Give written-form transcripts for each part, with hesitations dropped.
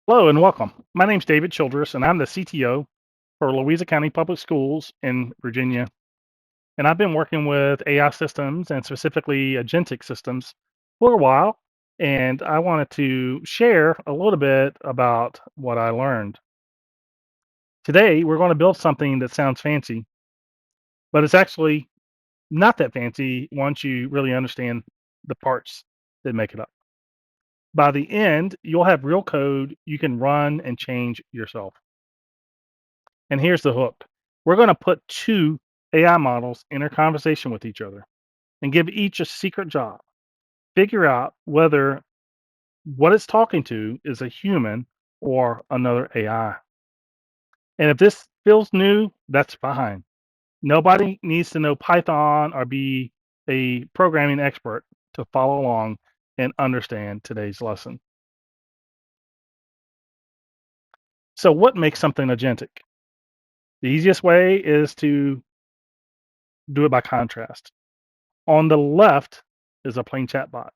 Hello and welcome. My name's David Childress, and I'm the CTO for Louisa County Public Schools in Virginia. And I've been working with AI systems and specifically agentic systems for a while. And I wanted to share a little bit about what I learned. Today, we're going to build something that sounds fancy, but it's actually not that fancy once you really understand the parts that make it up. By the end, you'll have real code you can run and change yourself. And here's the hook. We're going to put two AI models in a conversation with each other and give each a secret job. Figure out whether what it's talking to is a human or another AI. And if this feels new, that's fine. Nobody needs to know Python or be a programming expert to follow along and understand today's lesson. So, what makes something agentic? The easiest way is to do it by contrast. On the left is a plain chatbot.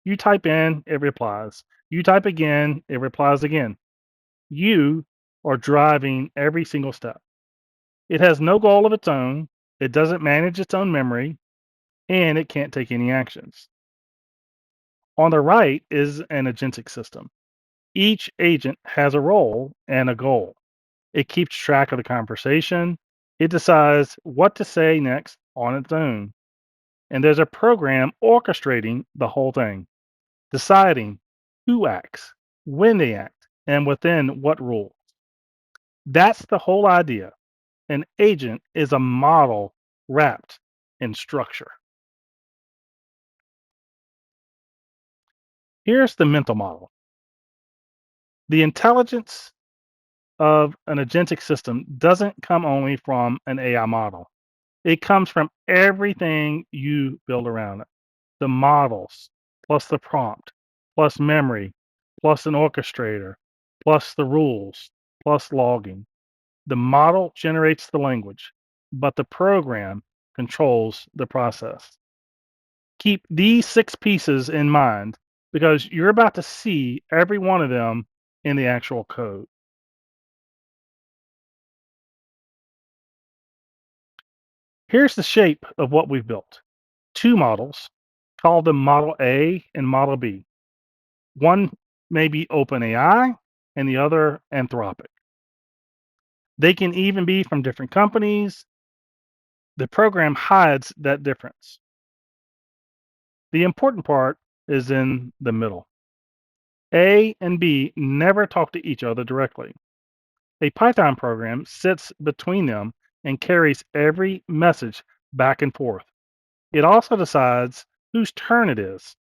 You type in, it replies. You type again, it replies again. You are driving every single step. It has no goal of its own, it doesn't manage its own memory, and it can't take any actions. On the right is an agentic system. Each agent has a role and a goal. It keeps track of the conversation. It decides what to say next on its own. And there's a program orchestrating the whole thing, deciding who acts, when they act, and within what rules. That's the whole idea. An agent is a model wrapped in structure. Here's the mental model. The intelligence of an agentic system doesn't come only from an AI model. It comes from everything you build around it. The models, plus the prompt, plus memory, plus an orchestrator, plus the rules, plus logging. The model generates the language, but the program controls the process. Keep these six pieces in mind because you're about to see every one of them in the actual code. Here's the shape of what we've built. Two models, call them Model A and Model B. One may be OpenAI and the other Anthropic. They can even be from different companies. The program hides that difference. The important part is in the middle. A and B never talk to each other directly. A Python program sits between them and carries every message back and forth. It also decides whose turn it is,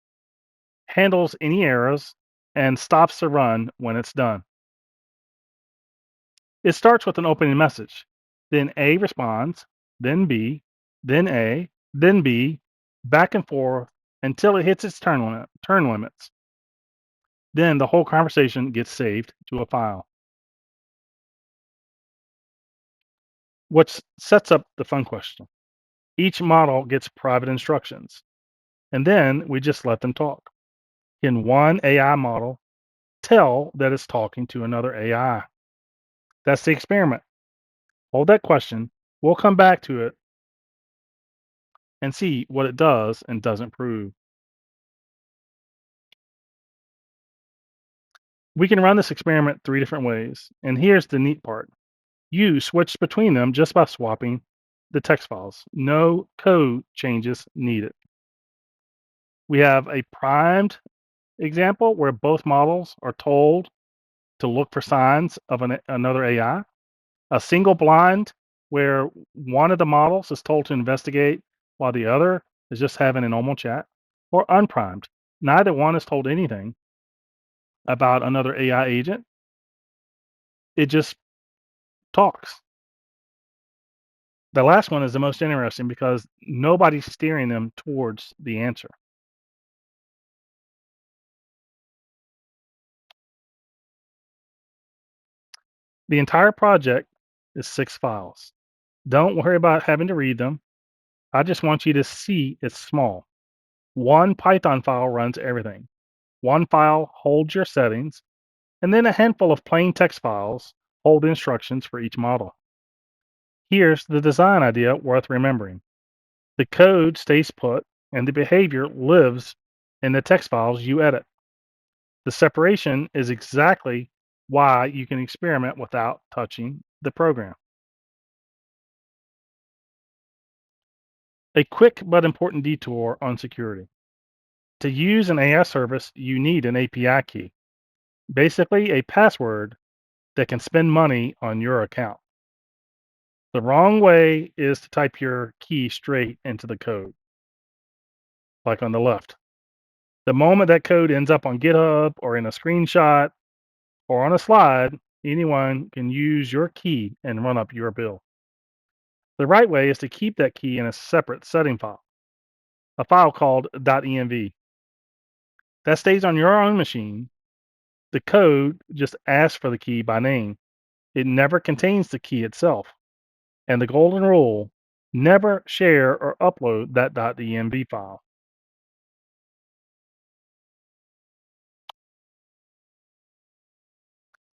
handles any errors, and stops the run when it's done. It starts with an opening message. Then A responds, then B, then A, then B, back and forth until it hits its turn limits. Then the whole conversation gets saved to a file. Which sets up the fun question. Each model gets private instructions, and then we just let them talk. Can one AI model tell that it's talking to another AI? That's the experiment. Hold that question. We'll come back to it and see what it does and doesn't prove. We can run this experiment three different ways, and here's the neat part. You switch between them just by swapping the text files. No code changes needed. We have a primed example where both models are told to look for signs of another AI, a single blind where one of the models is told to investigate while the other is just having a normal chat, or unprimed. Neither one is told anything about another AI agent. It just talks. The last one is the most interesting because nobody's steering them towards the answer. The entire project is 6 files. Don't worry about having to read them. I just want you to see it's small. One Python file runs everything. One file holds your settings, and then a handful of plain text files hold instructions for each model. Here's the design idea worth remembering. The code stays put, and the behavior lives in the text files you edit. The separation is exactly why you can experiment without touching the program. A quick but important detour on security. To use an AI service, you need an API key, basically a password that can spend money on your account. The wrong way is to type your key straight into the code, like on the left. The moment that code ends up on GitHub or in a screenshot or on a slide, anyone can use your key and run up your bill. The right way is to keep that key in a separate setting file, a file called .env. That stays on your own machine. The code just asks for the key by name. It never contains the key itself. And the golden rule, never share or upload that .env file.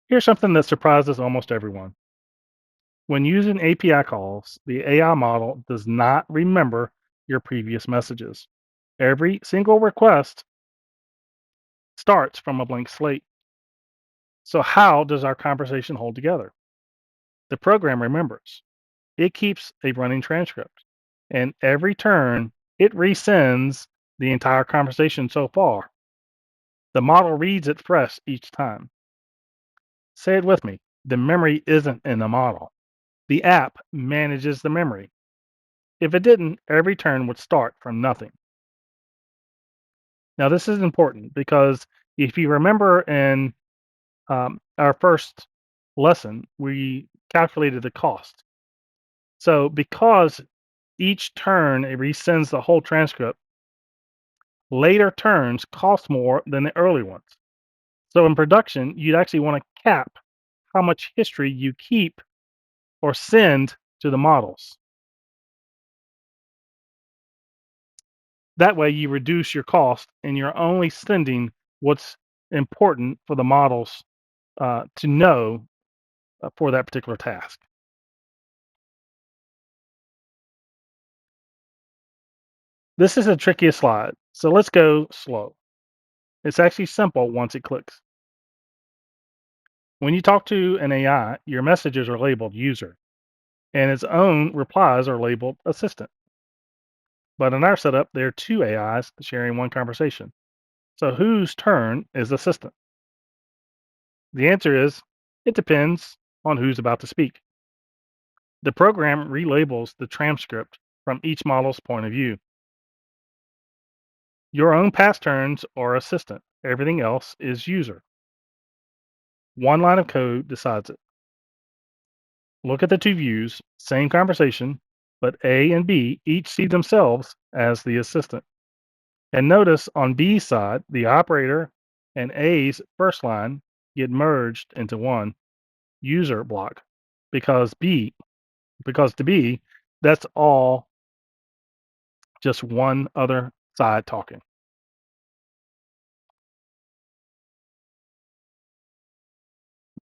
Here's something that surprises almost everyone. When using API calls, the AI model does not remember your previous messages. Every single request starts from a blank slate. So, how does our conversation hold together? The program remembers. It keeps a running transcript, and every turn, it resends the entire conversation so far. The model reads it fresh each time. Say it with me. The memory isn't in the model. The app manages the memory. If it didn't, every turn would start from nothing. Now, this is important because if you remember in our first lesson, we calculated the cost. So, because each turn it resends the whole transcript, later turns cost more than the early ones. So, in production, you'd actually want to cap how much history you keep or send to the models. That way, you reduce your cost and you're only sending what's important for the models to know for that particular task. This is the trickiest slide, so let's go slow. It's actually simple once it clicks. When you talk to an AI, your messages are labeled user, and its own replies are labeled assistant. But in our setup, there are two AIs sharing one conversation. So whose turn is assistant? The answer is it depends on who's about to speak. The program relabels the transcript from each model's point of view. Your own past turns are assistant, everything else is user. One line of code decides it. Look at the two views, same conversation, but A and B each see themselves as the assistant. And notice on B's side, the operator and A's first line get merged into one user block because to B, that's all just one other side talking.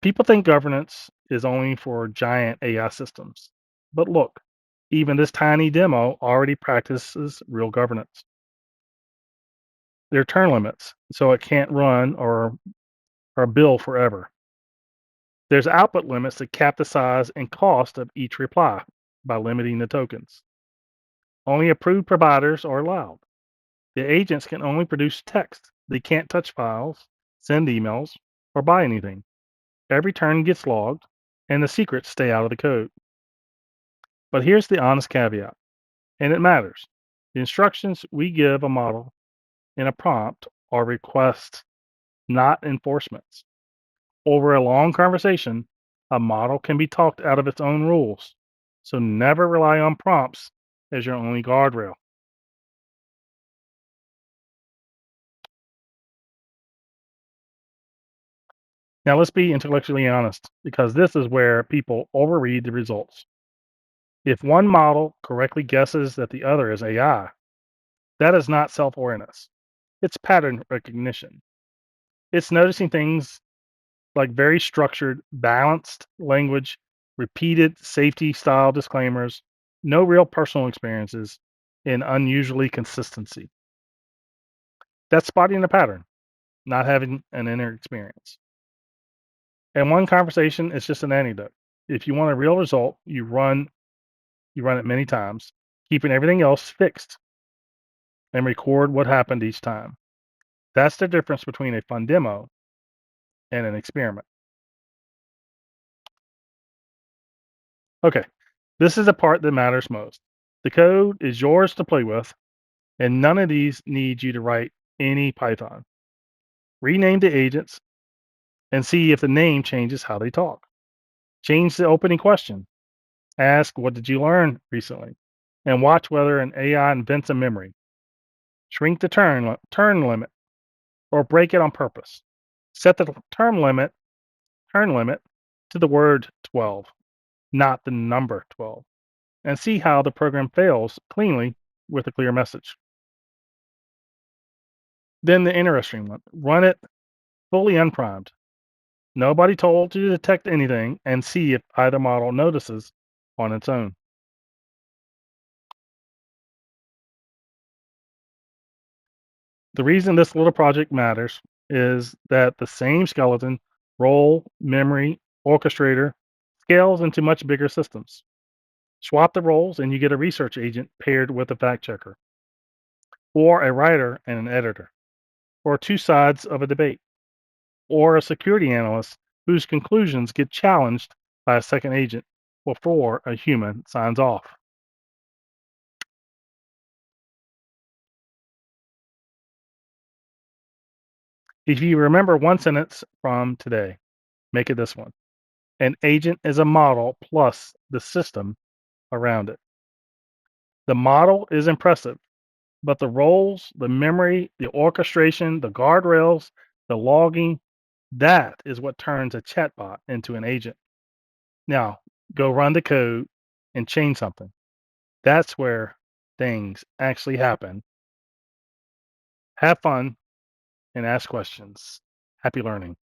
People think governance is only for giant AI systems. But look, even this tiny demo already practices real governance. There are turn limits, so it can't run or bill forever. There's output limits that cap the size and cost of each reply by limiting the tokens. Only approved providers are allowed. The agents can only produce text. They can't touch files, send emails, or buy anything. Every turn gets logged, and the secrets stay out of the code. But here's the honest caveat, and it matters. The instructions we give a model in a prompt are requests, not enforcements. Over a long conversation, a model can be talked out of its own rules. So never rely on prompts as your only guardrail. Now let's be intellectually honest, because this is where people overread the results. If one model correctly guesses that the other is AI, that is not self awareness. It's pattern recognition. It's noticing things like very structured, balanced language, repeated safety style disclaimers, no real personal experiences, and unusually consistency. That's spotting a pattern, not having an inner experience. And one conversation is just an anecdote. If you want a real result, you run it many times, keeping everything else fixed and record what happened each time. That's the difference between a fun demo and an experiment. Okay, this is the part that matters most. The code is yours to play with, and none of these need you to write any Python. Rename the agents and see if the name changes how they talk. Change the opening question. Ask, what did you learn recently? And watch whether an AI invents a memory. Shrink the turn limit or break it on purpose. Set the turn limit to the word 12, not the number 12, and see how the program fails cleanly with a clear message. Then the interesting one, run it fully unprimed. Nobody told you to detect anything and see if either model notices on its own. The reason this little project matters is that the same skeleton, role, memory, orchestrator, scales into much bigger systems. Swap the roles and you get a research agent paired with a fact checker, or a writer and an editor, or two sides of a debate, or a security analyst whose conclusions get challenged by a second agent before a human signs off. If you remember one sentence from today, make it this one. An agent is a model plus the system around it. The model is impressive, but the roles, the memory, the orchestration, the guardrails, the logging, that is what turns a chatbot into an agent. Now, go run the code and change something. That's where things actually happen. Have fun and ask questions. Happy learning.